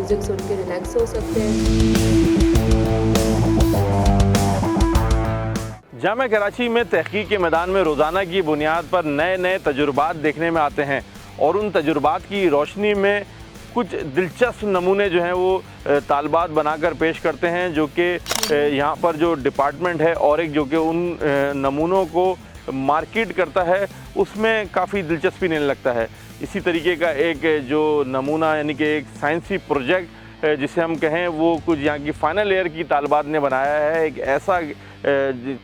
Music सुन के relax हो सकते हैं। जामिया कराची में तहकीक के मैदान में रोज़ाना की बुनियाद पर नए नए तजुर्बात देखने में आते हैं और उन तजुर्बात की रोशनी में कुछ दिलचस्प नमूने जो हैं वो तालबात बनाकर पेश करते हैं, जो कि यहाँ पर जो डिपार्टमेंट है और एक जो कि उन नमूनों को मार्केट करता है उसमें काफ़ी दिलचस्पी लेने लगता है। इसी तरीके का एक जो नमूना यानी कि एक साइंसी प्रोजेक्ट जिसे हम कहें वो कुछ यहाँ की फ़ाइनल ईयर की तालबात ने बनाया है। एक ऐसा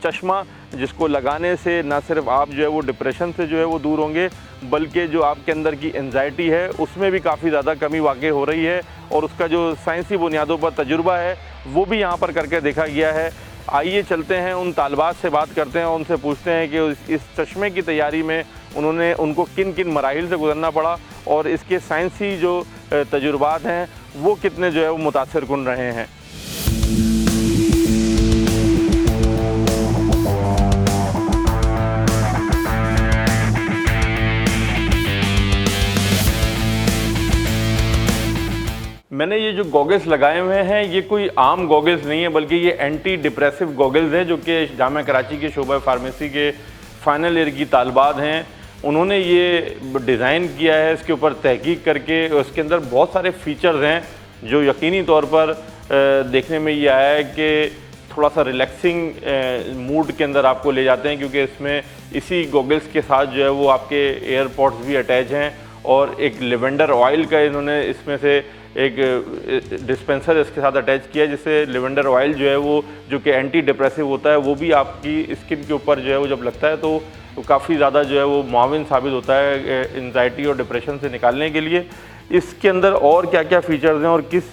चश्मा जिसको लगाने से ना सिर्फ आप जो है वो डिप्रेशन से जो है वो दूर होंगे, बल्कि जो आपके अंदर की एंजाइटी है उसमें भी काफ़ी ज़्यादा कमी वाक़ई हो रही है और उसका जो साइंसी बुनियादों पर तजुर्बा है वो भी यहाँ पर करके देखा गया है। आइए चलते हैं उन तालबात से बात करते हैं और उनसे पूछते हैं कि इस चश्मे की तैयारी में उनको किन किन मराहिल से गुजरना पड़ा और इसके साइंसी जो तजुर्बात हैं वो कितने जो है वो मुतासिर कुन रहे हैं। मैंने ये जो गॉगल्स लगाए हुए हैं ये कोई आम गॉगल्स नहीं है, बल्कि ये एंटी डिप्रेसिव गॉगल्स हैं जो कि जामिया कराची के शोबा फार्मेसी के फ़ाइनल ईयर की तालबात हैं। उन्होंने ये डिज़ाइन किया है, इसके ऊपर तहकीक करके। उसके अंदर बहुत सारे फ़ीचर्स हैं जो यकीनी तौर पर देखने में ये आया है कि थोड़ा सा रिलैक्सिंग मूड के अंदर आपको ले जाते हैं, क्योंकि इसमें इसी गॉगल्स के साथ जो है वो आपके एयरपॉड्स भी अटैच हैं और एक लेवेंडर ऑयल का इन्होंने इसमें से एक डिस्पेंसर इसके साथ अटैच किया है, जिससे लेवेंडर ऑयल जो है वो जो कि एंटी डिप्रेसिव होता है वो भी आपकी स्किन के ऊपर जो है वो जब लगता है तो काफ़ी ज़्यादा जो है वो मुआविन साबित होता है एंजाइटी और डिप्रेशन से निकालने के लिए। इसके अंदर और क्या क्या फ़ीचर्स हैं और किस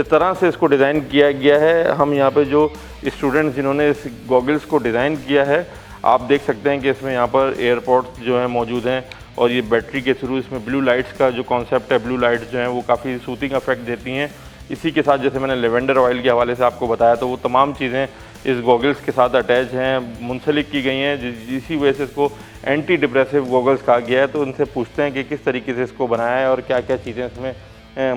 तरह से इसको डिज़ाइन किया गया है, हम यहाँ पे जो स्टूडेंट्स जिन्होंने इस गॉगल्स को डिज़ाइन किया है आप देख सकते हैं कि इसमें यहाँ पर एयरपॉड्स जो हैं मौजूद हैं और ये बैटरी के थ्रू इसमें ब्लू लाइट्स का जो कॉन्सेप्ट है, ब्लू लाइट्स जो हैं वो काफ़ी सूथिंग इफेक्ट देती हैं। इसी के साथ जैसे मैंने लेवेंडर ऑयल के हवाले से आपको बताया तो वो तमाम चीज़ें इस गॉगल्स के साथ अटैच हैं, मुंसलिक की गई हैं, जिसी वजह से इसको एंटी डिप्रेसिव गॉगल्स कहा गया है। तो उनसे पूछते हैं कि किस तरीके से इसको बनाया है और क्या क्या चीज़ें इसमें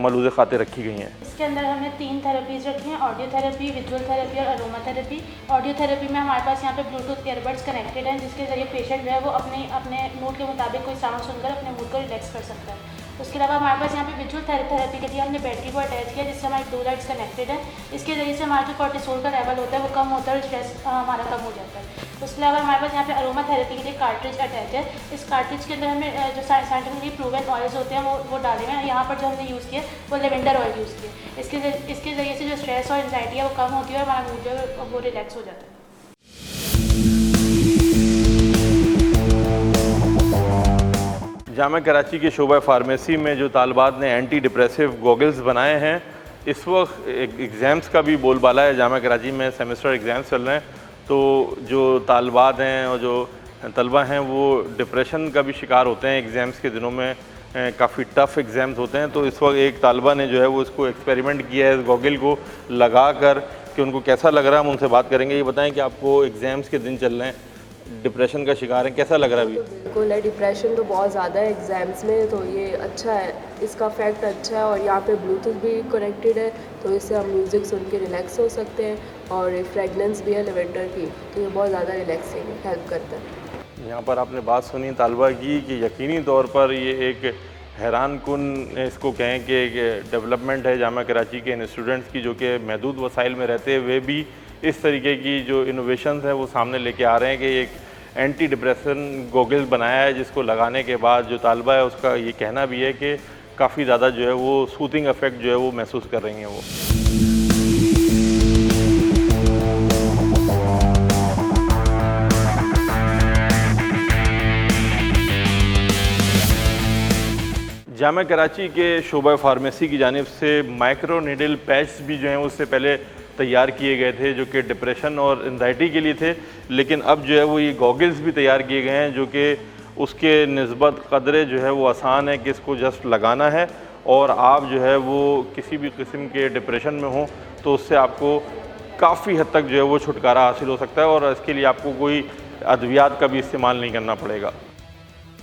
मलूज़ खातिर रखी गई हैं। इसके अंदर हमने 3 थेरेपीज़ रखी हैं, ऑडियो थेरेपी, विजुअल थेरेपी और अरोमा थेरेपी। ऑडियो थेरेपी में हमारे पास यहाँ पे ब्लूटूथ ईयरबड्स कनेक्टेड हैं, जिसके ज़रिए पेशेंट जो है वो अपने मूड के मुताबिक कोई साउंड सुनकर अपने मूड को रिलैक्स कर सकता है। उसके अलावा हमारे पास यहाँ पे विजुअल थेरेपी के लिए हमने बैटरी को अटैच किया, जिससे हमारी ब्लू लाइट्स कनेक्टेड है। इसके ज़रिए से हमारा जो कोर्टिसोल का लेवल होता है वो कम होता है और स्ट्रेस हमारा कम हो जाता है। उसके अलावा हमारे पास यहाँ पे अरोमा थेरेपी के लिए कार्ट्रिज अटैच है। इस कार्ट्रिज के अंदर हमने जो साइंटिफिकली प्रूवन ऑयल्स होते हैं वो डाले हुए हैं। यहाँ पर जो हमने यूज़ किया वो लेवेंडर ऑयल यूज़ किया। इसके ज़रिए से जो स्ट्रेस और एंजाइटी है वो कम होती है और हमारा मूड जो है वो रिलैक्स हो जाता है। जामिया कराची के शोबा फार्मेसी में जो तालबात ने एंटी डिप्रेसिव गॉगल्स बनाए हैं, इस वक्त एग्ज़ाम्स का भी बोलबाला है। जामिया कराची में सेमेस्टर एग्ज़ाम्स चल रहे हैं, तो जो तालबात हैं और जो तलबा हैं वो डिप्रेशन का भी शिकार होते हैं। एग्ज़ाम्स के दिनों में काफ़ी टफ़ एग्ज़ाम्स होते हैं, तो इस वक्त एक तालबा ने जो है वो इसको एक्सपेरिमेंट किया है इस गॉगल को लगा कर कि उनको कैसा लग रहा है। हम उनसे बात करेंगे। ये बताएं कि आपको एग्ज़ाम्स के दिन चल रहे हैं, डिप्रेशन का शिकार है, कैसा लग रहा है अभी? बिल्कुल है, डिप्रेशन तो बहुत ज़्यादा है एग्ज़ाम्स में, तो ये अच्छा है, इसका फैक्ट अच्छा है। और यहाँ पे ब्लूटूथ भी कनेक्टेड है, तो इससे हम म्यूज़िक सुन के रिलैक्स हो सकते हैं और फ्रेगनेंस भी है लेवेंडर की, तो ये बहुत ज़्यादा रिलैक्सिंग हेल्प करता है। यहाँ पर आपने बात सुनी तालबा की कि यकीनी तौर पर ये एक हैरान कुन इसको कहें कि एक डेवलपमेंट है जामिया कराची के इन स्टूडेंट्स की, जो कि महदूद वसाइल में रहते हुए भी इस तरीके की जो इनोवेशंस हैं वो सामने लेके आ रहे हैं कि एक एंटी डिप्रेशन गॉगल्स बनाया है, जिसको लगाने के बाद जो तालबा है उसका ये कहना भी है कि काफ़ी ज़्यादा जो है वो सूथिंग इफेक्ट जो है वो महसूस कर रही हैं वो। जामिया कराची के शोबा फार्मेसी की जानिब से माइक्रो नीडल पैच भी जो हैं उससे पहले तैयार किए गए थे, जो कि डिप्रेशन और एंजाइटी के लिए थे, लेकिन अब जो है वो ये गॉगल्स भी तैयार किए गए हैं जो कि उसके निस्बत क़दरे जो है वो आसान है कि इसको जस्ट लगाना है और आप जो है वो किसी भी किस्म के डिप्रेशन में हो तो उससे आपको काफ़ी हद तक जो है वो छुटकारा हासिल हो सकता है और इसके लिए आपको कोई अद्वियात का भी इस्तेमाल नहीं करना पड़ेगा।